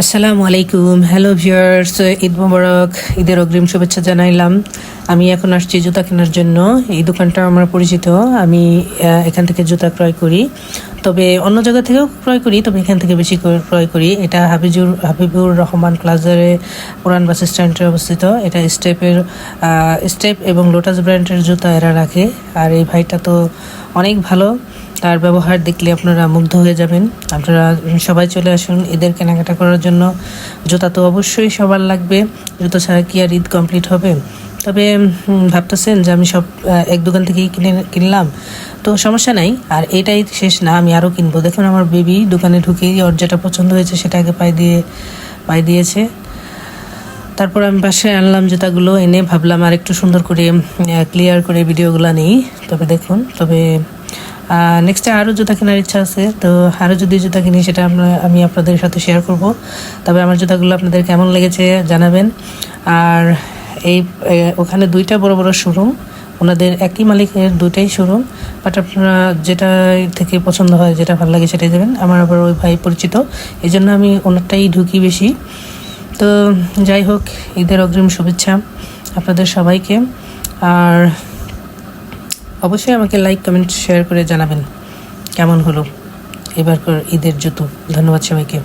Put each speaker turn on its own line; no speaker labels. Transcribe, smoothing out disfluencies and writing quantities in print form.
আসসালামু আলাইকুম, hello viewers, Eid মোবারক। ঈদের অগ্রিম শুভেচ্ছা জানাইলাম। আমি এখন আসছি জুতা কেনার জন্য। এই দোকানটা আমার পরিচিত, আমি এখান থেকে জুতা ক্রয় করি। তবে অন্য জায়গা থেকেও ক্রয় করি, তবে এখান থেকে বেশি ক্রয় করি। এটা হাবিবুর রহমান প্লাজারে পুরান বাস স্ট্যান্ডে অবস্থিত। এটা স্টেপ এবং লোটাস ব্র্যান্ডের জুতা এরা রাখে। আর এই ভাইটা তো অনেক ভালো, তার ব্যবহার দেখলে আপনারা মুগ্ধ হয়ে যাবেন। আপনারা সবাই চলে আসুন ঈদের কেনাকাটা করার জন্য। জুতা তো অবশ্যই সবার লাগবে, জুতো ছাড়া কি আর ঈদ কমপ্লিট হবে? তবে ভাবতেছেন যে আমি সব এক দোকান থেকেই কিনলাম, তো সমস্যা নাই। আর এটাই শেষ না, আমি আরও কিনবো। দেখুন আমার বেবি দোকানে ঢুকেই ওর যেটা পছন্দ হয়েছে সেটাকে পাই দিয়েছে। তারপর আমি বাসায় আনলাম জুতাগুলো, এনে ভাবলাম আর একটু সুন্দর করে ক্লিয়ার করে ভিডিওগুলো নেই। তবে নেক্সটে আরও জুতা কেনার ইচ্ছা আছে, তো আরও যদি জুতা কিনি সেটা আমি আপনাদের সাথে শেয়ার করব। তবে আমার জুতাগুলো আপনাদের কেমন লেগেছে জানাবেন। আর ওখানে দুইটা বড় বড় শোরুম, ওনাদের একই মালিকের দুইটাই শোরুম। বাট আপনারা যেটা থেকে পছন্দ হয়, যেটা ভালো লাগে সেটাই দেবেন। আমার আবার ওই ভাই পরিচিত, এই জন্য আমি ওনারটাই ঢুকি বেশি। তো যাই হোক, ঈদের অগ্রিম শুভেচ্ছা আপনাদের সবাইকে। আর অবশ্যই আমাকে লাইক, কমেন্ট, শেয়ার করে জানাবেন কেমন হলো এবারকার ঈদের জুতো। ধন্যবাদ সবাইকে।